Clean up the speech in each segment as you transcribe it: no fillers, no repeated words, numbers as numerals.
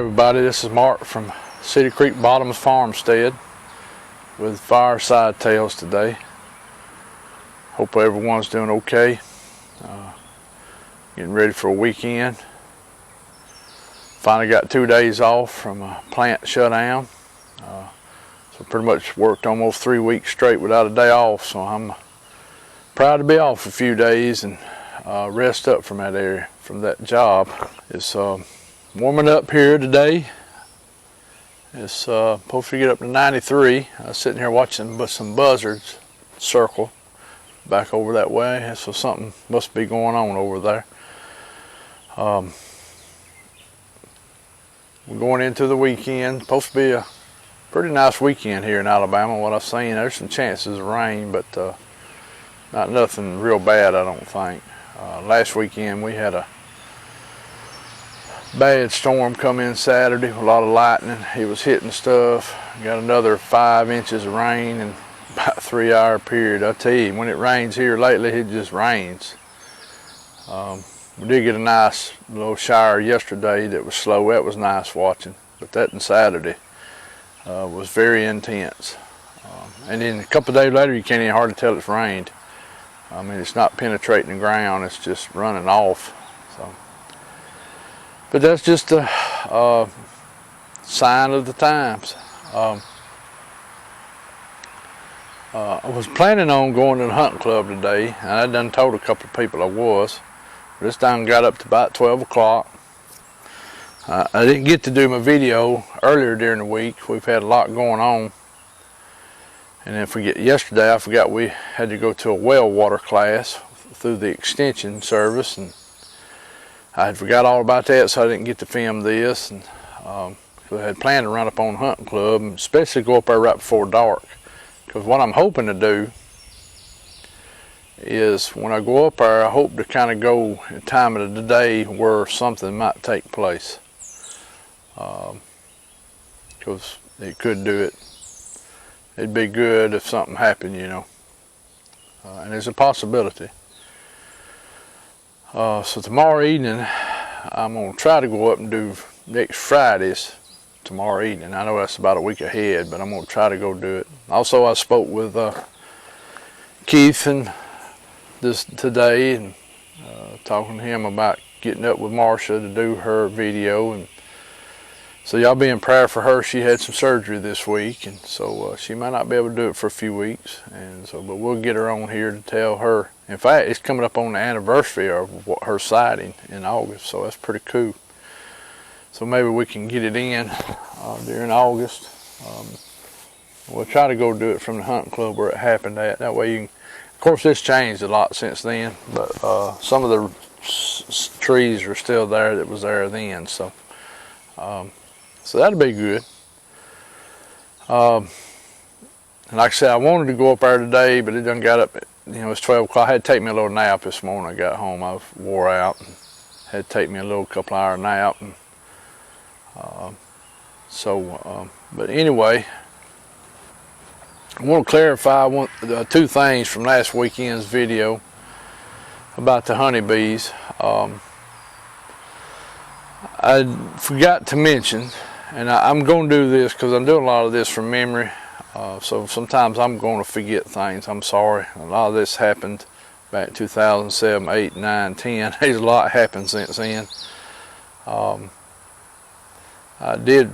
everybody, this is Mark from City Creek Bottoms Farmstead with Fireside Tales today. Hope everyone's doing okay. Getting ready for a weekend. Finally got 2 days off from a plant shutdown. So pretty much worked almost 3 weeks straight without a day off. So I'm proud to be off a few days and rest up from that area, from that job. It's warming up here today. It's supposed to get up to 93. I was sitting here watching some buzzards circle back over that way, so something must be going on over there. We're going into the weekend. Supposed to be a pretty nice weekend here in Alabama. What I've seen, there's some chances of rain, but not nothing real bad, I don't think. Last weekend we had a bad storm come in Saturday with a lot of lightning. It was hitting stuff. Got another 5 inches of rain in about a 3-hour period. I tell you, when it rains here lately, it just rains. We did get a nice little shower yesterday that was slow. That was nice watching. But that and Saturday was very intense. And then a couple of days later, you can't even hardly tell it's rained. I mean, it's not penetrating the ground. It's just running off. So. But that's just a sign of the times. I was planning on going to the hunting club today, and I done told a couple of people I was. This time got up to about 12 o'clock. I didn't get to do my video earlier during the week. We've had a lot going on. And then yesterday I forgot we had to go to a well water class through the extension service, and I had forgot all about that, so I didn't get to film this. And so I had planned to run up on the hunting club, and especially go up there right before dark. Because what I'm hoping to do is when I go up there, I hope to kind of go at a time of the day where something might take place. Because it could do it. It'd be good if something happened, you know. And there's a possibility. So tomorrow evening, I'm going to try to go up and do next Friday's tomorrow evening. I know that's about a week ahead, but I'm going to try to go do it. Also, I spoke with Keith and today, and talking to him about getting up with Marsha to do her video. And so y'all be in prayer for her. She had some surgery this week, and so she might not be able to do it for a few weeks. And so, but we'll get her on here to tell her. In fact, it's coming up on the anniversary of her sighting in August, so that's pretty cool. So maybe we can get it in during August. We'll try to go do it from the hunting club where it happened at. That way you can, of course it's changed a lot since then, but some of the trees are still there that was there then. So so that'll be good. And like I said, I wanted to go up there today, but it done got up, you know, it's 12 o'clock. I had to take me a little nap this morning. I got home, I was wore out, and had to take me a little couple hour nap. And but anyway, I want to clarify two things from last weekend's video about the honeybees. I forgot to mention, and I'm going to do this because I'm doing a lot of this from memory, so sometimes I'm going to forget things. I'm sorry. A lot of this happened back in 2007, 8, 9, 10. There's a lot happened since then. I did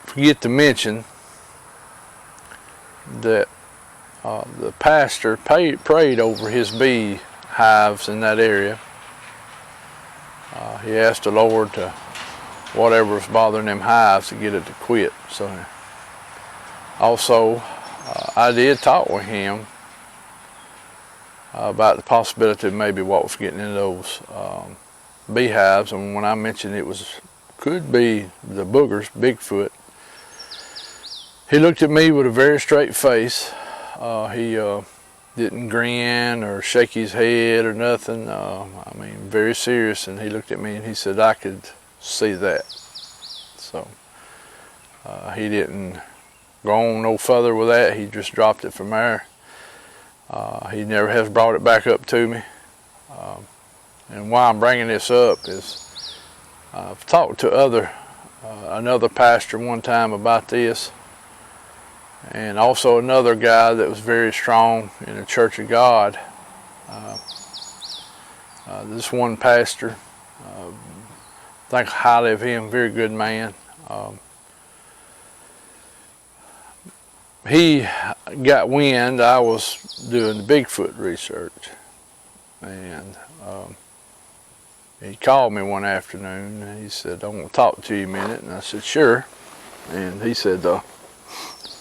forget to mention that the pastor prayed over his beehives in that area. He asked the Lord to, whatever was bothering them hives, to get it to quit. So also, I did talk with him about the possibility of maybe what was getting in those beehives. And when I mentioned could be the boogers, Bigfoot, he looked at me with a very straight face. He didn't grin or shake his head or nothing. I mean, very serious. And he looked at me and he said, I could see that. So he didn't go on no further with that. He just dropped it from there. He never has brought it back up to me. And why I'm bringing this up is I've talked to other another pastor one time about this, and also another guy that was very strong in the Church of God. This one pastor, think highly of him, very good man. He got wind I was doing the Bigfoot research, and he called me one afternoon and he said, "I want to talk to you a minute." And I said, "Sure." And he said,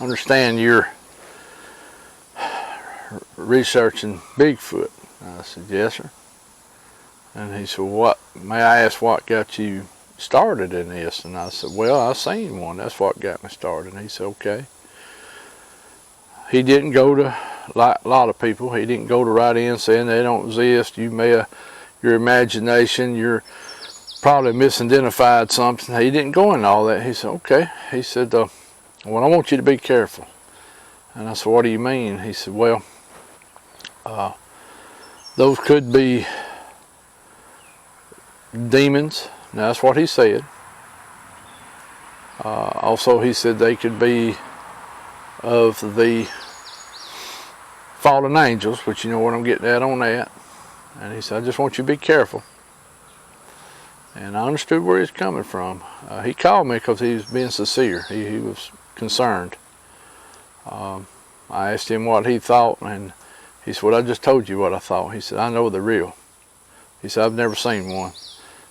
"Understand you're researching Bigfoot." And I said, "Yes, sir." And he said, "What, may I ask what got you started in this?" And I said, "Well, I seen one. That's what got me started." And he said, "Okay." He didn't go to, like a lot of people, he didn't go to right in saying they don't exist. You may have your imagination, you're probably misidentified something. He didn't go into all that. He said, "Okay." He said, "Well, I want you to be careful." And I said, "What do you mean?" He said, "Well, those could be demons." Now, that's what he said. Also, he said they could be of the fallen angels, which you know what I'm getting at on that. And he said, "I just want you to be careful." And I understood where he's coming from. He called me because he was being sincere. He was concerned. I asked him what he thought, and he said, "Well, I just told you what I thought." He said, "I know they're real." He said, "I've never seen one."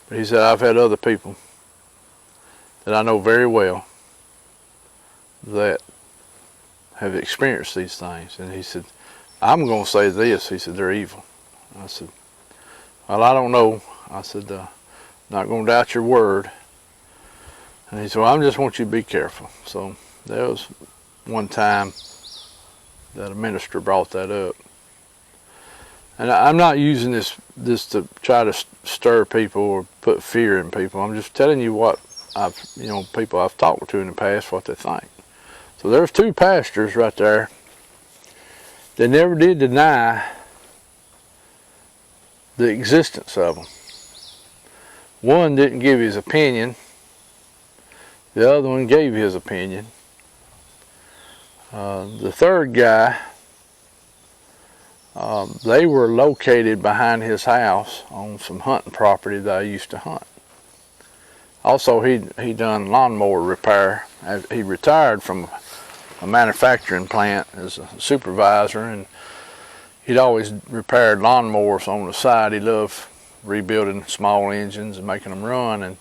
But he said, "I've had other people that I know very well that have experienced these things." And he said, "I'm going to say this." He said, "They're evil." I said, "Well, I don't know." I said, "Not going to doubt your word." And he said, "Well, I just want you to be careful." So there was one time that a minister brought that up. And I'm not using this to try to stir people or put fear in people. I'm just telling you what people I've talked to in the past, what they think. So there's two pastors right there that never did deny the existence of them. One didn't give his opinion. The other one gave his opinion. The third guy, they were located behind his house on some hunting property that I used to hunt. Also, he done lawnmower repair. He retired from a manufacturing plant as a supervisor, and he'd always repaired lawnmowers on the side. He loved rebuilding small engines and making them run, and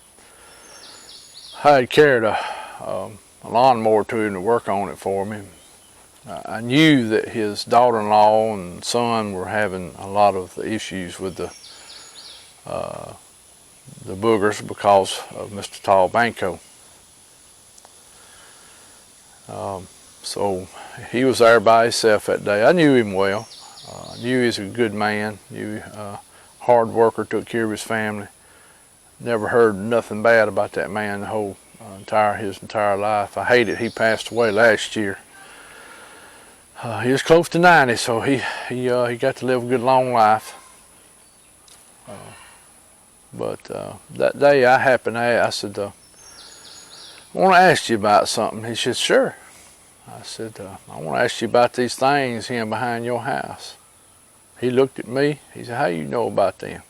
I had carried a lawnmower to him to work on it for me. I knew that his daughter-in-law and son were having a lot of the issues with the boogers because of Mr. Tall Banco. So he was there by himself that day. I knew him well. I knew he was a good man. Knew hard worker, took care of his family. Never heard nothing bad about that man the whole his entire life. I hated he passed away last year. He was close to 90, so he got to live a good long life. But that day I said, "I want to ask you about something." He said, "Sure." I said, "I want to ask you about these things here behind your house." He looked at me. He said, "How you know about them?"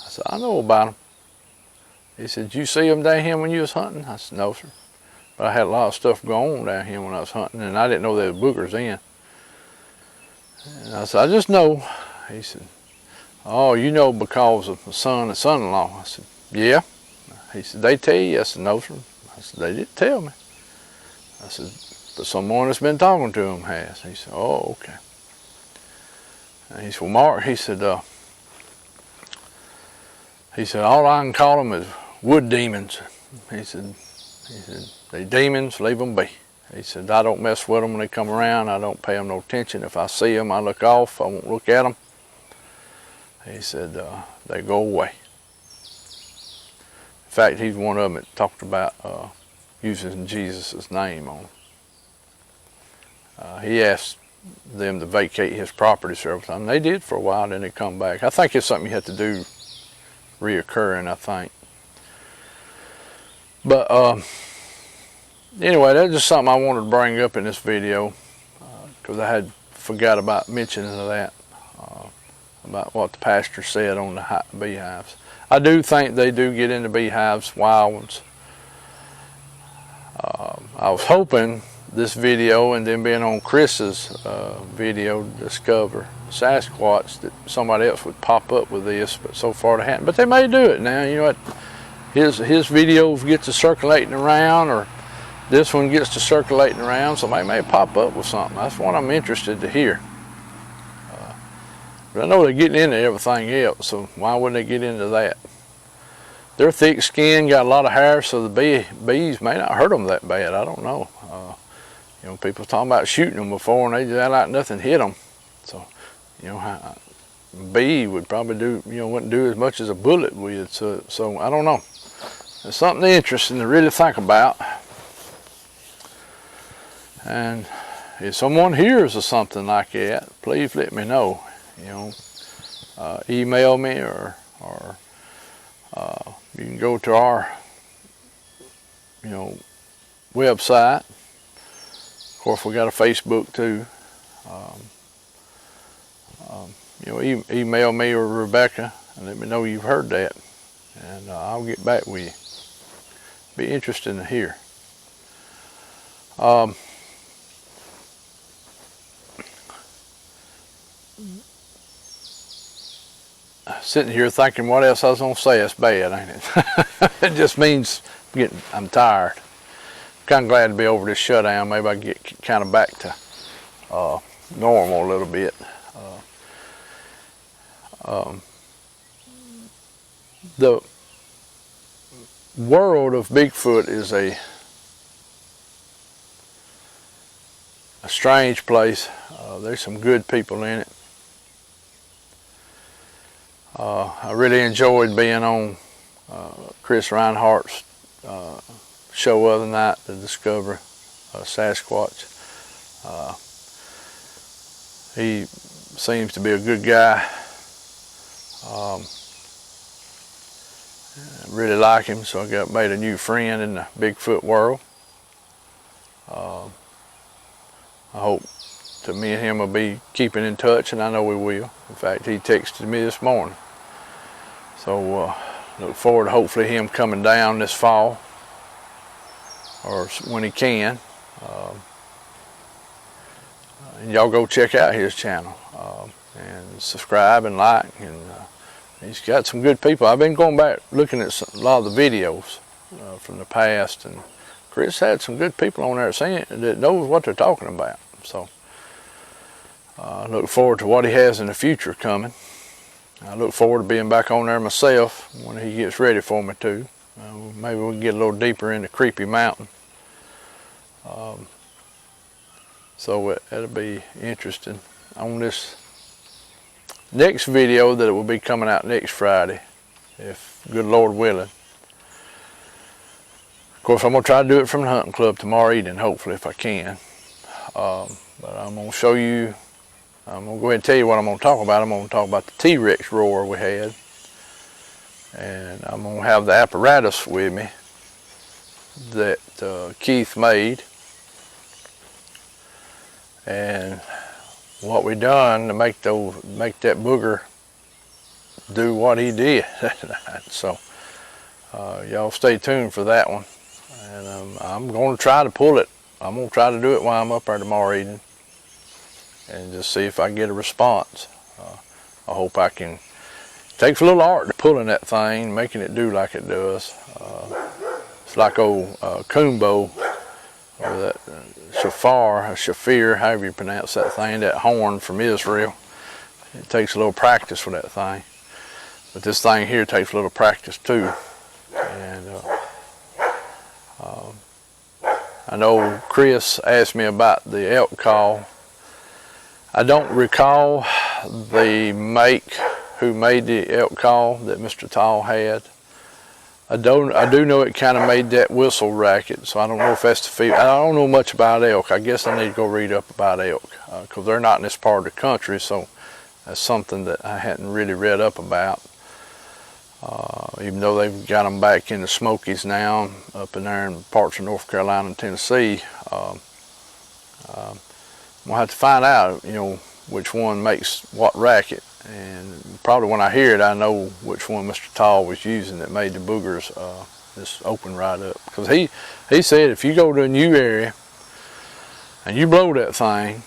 I said, "I know about them." He said, "Did you see them down here when you was hunting?" I said, "No, sir. But I had a lot of stuff going on down here when I was hunting, and I didn't know there were boogers in." And I said, "I just know." He said, "Oh, you know because of my son and son-in-law." I said, "Yeah." He said, "They tell you?" I said, "No, sir." I said, "They didn't tell me." I said, "But someone that's been talking to him has." He said, "Oh, okay." And he said, "Well, Mark," he said, "all I can call them is wood demons." He said, "They demons, leave them be." He said, "I don't mess with them when they come around. I don't pay them no attention. If I see them, I look off. I won't look at them." He said, "They go away." In fact, he's one of them that talked about using Jesus' name on them. He asked them to vacate his property several times. They did for a while, then they come back. I think it's something you have to do reoccurring, I think. But anyway, that's just something I wanted to bring up in this video, because I had forgot about mentioning that, about what the pastor said on the beehives. I do think they do get into beehives, wild ones. I was hoping this video and then being on Chris's video to discover Sasquatch that somebody else would pop up with this, but so far they hadn't. But they may do it now. You know what? His video gets to circulating around, or this one gets to circulating around, so they may pop up with something. That's what I'm interested to hear. But I know they're getting into everything else, so why wouldn't they get into that? They're thick skinned, got a lot of hair, so the bees may not hurt them that bad. I don't know. You know, people talking about shooting them before, and they just like nothing hit them. So, you know, a bee would probably do, you know, wouldn't do as much as a bullet would. So I don't know. It's something interesting to really think about. And if someone hears of something like that, please let me know. You know, email me, or you can go to our, you know, website. Of course, we got a Facebook too. You know, email me or Rebecca and let me know you've heard that, and I'll get back with you. Be interesting to hear. Sitting here thinking what else I was gonna say. It's bad, ain't it? It just means I'm tired. Kind of glad to be over this shutdown. Maybe I get kind of back to normal a little bit. The world of Bigfoot is a strange place. There's some good people in it. I really enjoyed being on Chris Reinhardt's show other night to discover Sasquatch. He seems to be a good guy. I really like him, so I made a new friend in the Bigfoot world. I hope that me and him will be keeping in touch, and I know we will. In fact, he texted me this morning. So look forward to hopefully him coming down this fall, or when he can. And y'all go check out his channel and subscribe and like. And he's got some good people. I've been going back looking at a lot of the videos from the past, and Chris had some good people on there that knows what they're talking about. So I look forward to what he has in the future coming. I look forward to being back on there myself when he gets ready for me to. Maybe we can get a little deeper into Creepy Mountain. So it'll be interesting on this next video that will be coming out next Friday, if good Lord willing. Of course, I'm going to try to do it from the hunting club tomorrow evening, hopefully, if I can. But I'm going to show you, I'm going to go ahead and tell you what I'm going to talk about. I'm going to talk about the T-Rex roar we had. And I'm going to have the apparatus with me that Keith made. And what we done to make that booger do what he did. So y'all stay tuned for that one. And I'm going to try to pull it. I'm going to try to do it while I'm up there tomorrow evening, and just see if I can get a response. I hope I can. It takes a little art to pulling that thing, making it do like it does. It's like old Kumbo, or that shafir, however you pronounce that thing, that horn from Israel. It takes a little practice for that thing. But this thing here takes a little practice too. And I know Chris asked me about the elk call. I don't recall the make who made the elk call that Mr. Tall had. I do know it kind of made that whistle racket, so I don't know if that's the feed. I don't know much about elk. I guess I need to go read up about elk, because they're not in this part of the country, so that's something that I hadn't really read up about. Even though they've got them back in the Smokies now, up in there in parts of North Carolina and Tennessee. We'll have to find out, you know, which one makes what racket. And probably when I hear it, I know which one Mr. Tall was using that made the boogers just open right up. Because he said if you go to a new area and you blow that thing,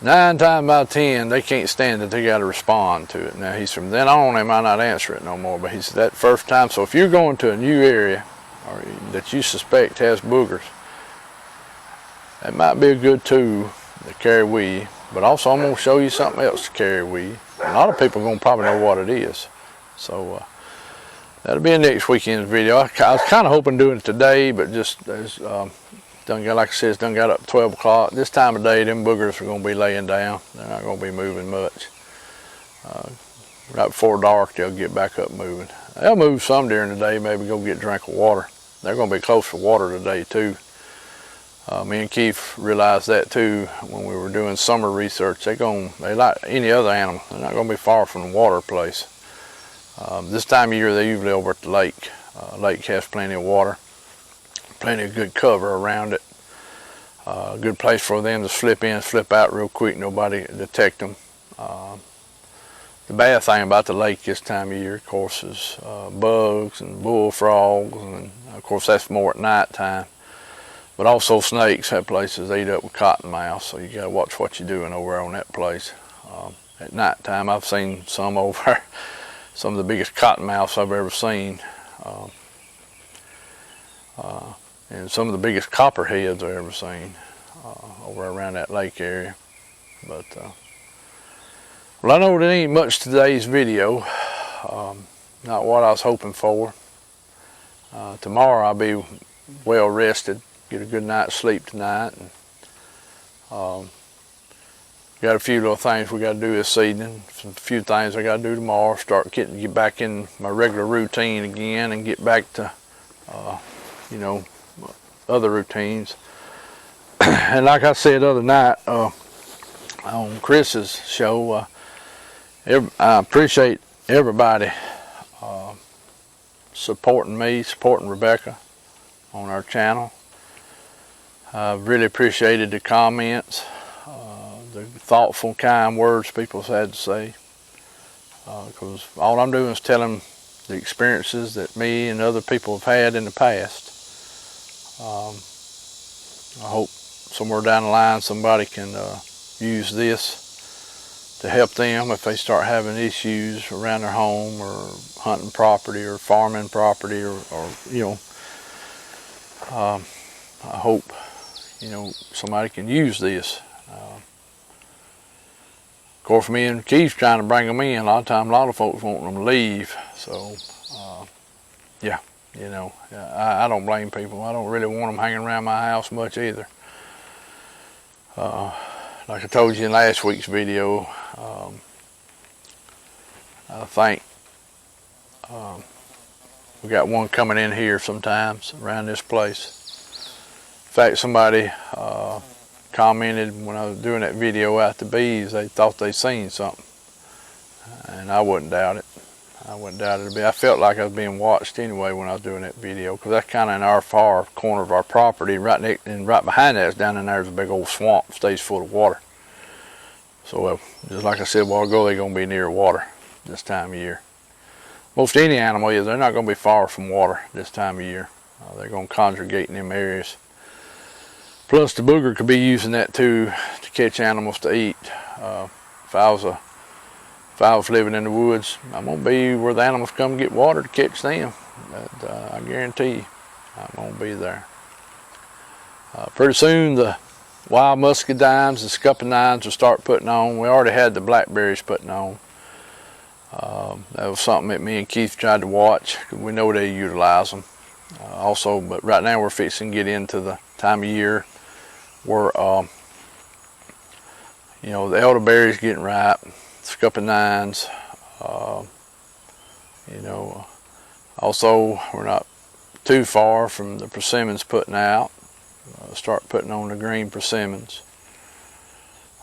9 times out of 10 they can't stand it. They got to respond to it. Now he's from then on they might not answer it no more. But he said that first time. So if you're going to a new area or that you suspect has boogers, that might be a good tool to carry with you. But also I'm going to show you something else to carry with you. A lot of people are going to probably know what it is. So that'll be in next weekend's video. I was kind of hoping doing it today, but just done got, like I said, it's done got up 12 o'clock. This time of day, them boogers are going to be laying down. They're not going to be moving much. Right before dark, they'll get back up moving. They'll move some during the day, maybe go get a drink of water. They're going to be close for water today too. Me and Keith realized that too when we were doing summer research. They like any other animal. They're not going to be far from the water place. This time of year, they're usually over at the lake. Lake has plenty of water, plenty of good cover around it. A good place for them to slip in, slip out real quick. Nobody detect them. The bad thing about the lake this time of year, of course, is bugs and bullfrogs, and of course that's more at night time. But also snakes have places they eat up with cottonmouths, so you got to watch what you're doing over on that place. At night time, I've seen some over, some of the biggest cottonmouths I've ever seen, and some of the biggest copperheads I've ever seen over around that lake area. But well, I know there ain't much to today's video, not what I was hoping for. Tomorrow I'll be well rested. Get a good night's sleep tonight. And, got a few little things we got to do this evening. A few things I got to do tomorrow. Get back in my regular routine again and get back to, you know, other routines. And like I said the other night on Chris's show, I appreciate everybody supporting me, supporting Rebecca on our channel. I've really appreciated the comments, the thoughtful, kind words people had to say. Because all I'm doing is telling the experiences that me and other people have had in the past. I hope somewhere down the line somebody can use this to help them if they start having issues around their home or hunting property or farming property or you know. I hope, you know, somebody can use this. Of course, me and Keith's trying to bring them in. A lot of times, a lot of folks want them to leave. So, yeah, you know, I don't blame people. I don't really want them hanging around my house much either. Like I told you in last week's video, I think we got one coming in here sometimes around this place. In fact, somebody commented when I was doing that video out the bees, they thought they seen something. And I wouldn't doubt it. I wouldn't doubt it. I felt like I was being watched anyway when I was doing that video, because that's kind of in our far corner of our property. Right behind that is down in there is a big old swamp, stays full of water. So just like I said a while ago, they're going to be near water this time of year. Most any animal is, they're not going to be far from water this time of year. They're going to congregate in them areas. Plus the booger could be using that too to catch animals to eat. If I was living in the woods, I'm going to be where the animals come get water to catch them. But, I guarantee you, I'm going to be there. Pretty soon the wild muscadines and scuppernines will start putting on. We already had the blackberries putting on. That was something that me and Keith tried to watch, because we know they utilize them. Also, but right now we're fixing to get into the time of year where, you know, the elderberries getting ripe, scuppernines, you know. Also, we're not too far from the persimmons putting out. Start putting on the green persimmons.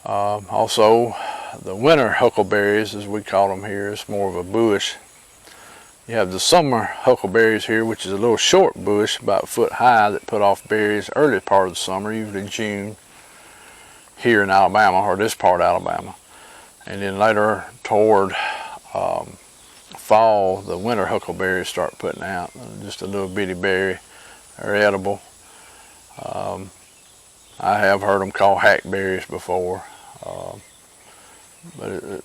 Also, the winter huckleberries, as we call them here, it's more of a bush You have the summer huckleberries here, which is a little short bush, about a foot high, that put off berries early part of the summer, usually June, here in Alabama, or this part of Alabama. And then later toward fall, the winter huckleberries start putting out just a little bitty berry. They're edible. I have heard them called hackberries before, but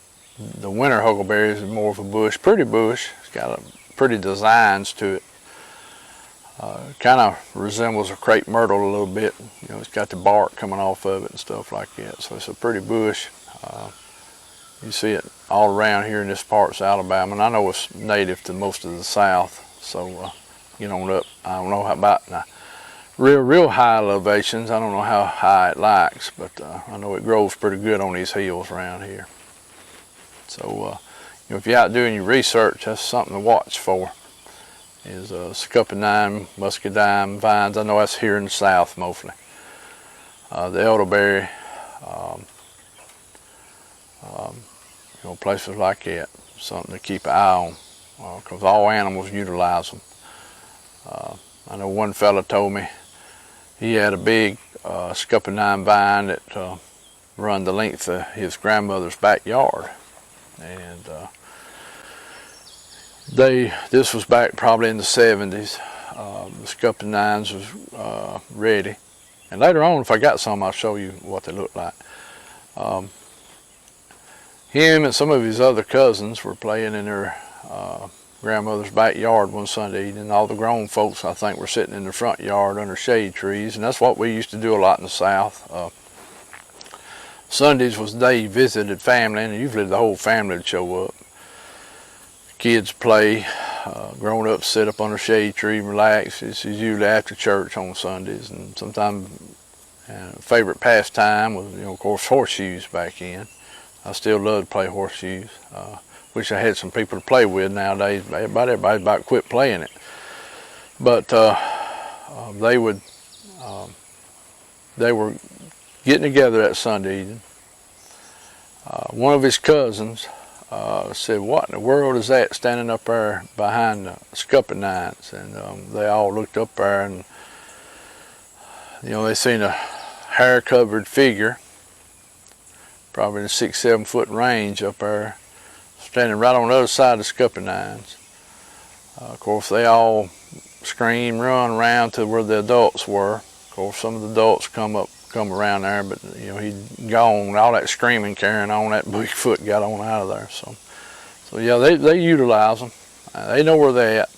the winter huckleberries is more of a bush, pretty bush. It's got pretty designs to it. Kind of resembles a crepe myrtle a little bit. You know, it's got the bark coming off of it and stuff like that. So it's a pretty bush. You see it all around here in this parts of Alabama, and I know it's native to most of the South. So get on up. I don't know how about now. Real high elevations. I don't know how high it likes, but I know it grows pretty good on these hills around here. So you know, if you're out doing your research, that's something to watch for. Is scuppernine, muscadine vines. I know that's here in the South mostly. The elderberry, you know, places like that. Something to keep an eye on, because all animals utilize them. I know one fella told me he had a big scuppernine vine that run the length of his grandmother's backyard, and this was back probably in the 70s. The scuppernines was ready, and later on, if I got some, I'll show you what they look like. Him and some of his other cousins were playing in their grandmother's backyard one Sunday evening. All the grown folks, I think, were sitting in the front yard under shade trees, and that's what we used to do a lot in the South. Sundays was the day you visited family, and usually the whole family would show up. Kids play, grown-ups sit up under shade tree and relax. It's usually after church on Sundays, and sometimes favorite pastime was, you know, of course, horseshoes back in. I still love to play horseshoes. Wish I had some people to play with nowadays. Everybody's about quit playing it. But they were getting together that Sunday evening. One of his cousins said, "What in the world is that standing up there behind the scuppernines?" And they all looked up there, and you know, they seen a hair-covered figure, probably in the 6-7 foot range up there, standing right on the other side of the scuppernines. Of course, they all screamed, run around to where the adults were. Of course, some of the adults come around there, but you know, he'd gone. All that screaming carrying on, that Bigfoot got on out of there. So yeah, they utilize them. They know where they're at.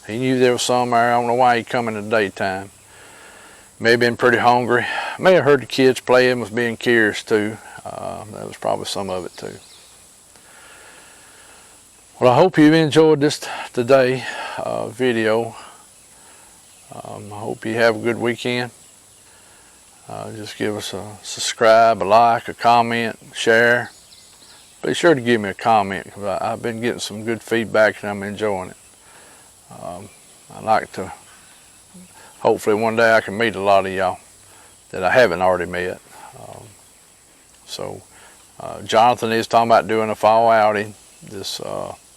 He knew there was some there. I don't know why he come in the daytime. May have been pretty hungry. May have heard the kids playing, was being curious too. That was probably some of it too. Well, I hope you've enjoyed this today video. I hope you have a good weekend. Just give us a subscribe, a like, a comment, share. Be sure to give me a comment, because I've been getting some good feedback and I'm enjoying it. I'd like to, hopefully one day I can meet a lot of y'all that I haven't already met. Jonathan is talking about doing a fall outing this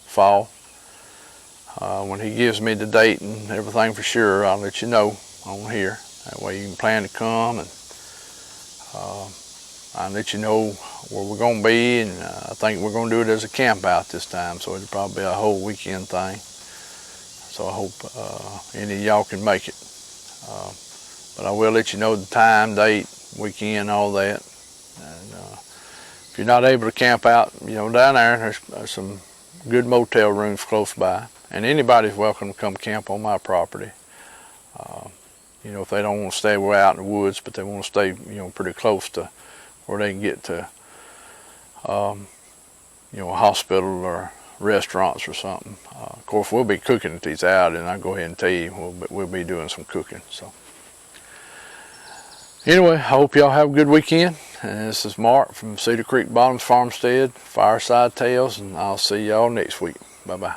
fall. When he gives me the date and everything for sure, I'll let you know on here. That way you can plan to come, and I'll let you know where we're going to be, and I think we're going to do it as a camp out this time, so it'll probably be a whole weekend thing. So I hope any of y'all can make it. But I will let you know the time, date, weekend, all that. And if you're not able to camp out, you know, down there, there's some good motel rooms close by, and anybody's welcome to come camp on my property. You know, if they don't want to stay way out in the woods, but they want to stay, you know, pretty close to where they can get to, you know, a hospital or restaurants or something. Of course, we'll be cooking at these out, and I'll go ahead and tell you, we'll be doing some cooking. So anyway, I hope y'all have a good weekend. And this is Mark from Cedar Creek Bottoms Farmstead, Fireside Tales, and I'll see y'all next week. Bye-bye.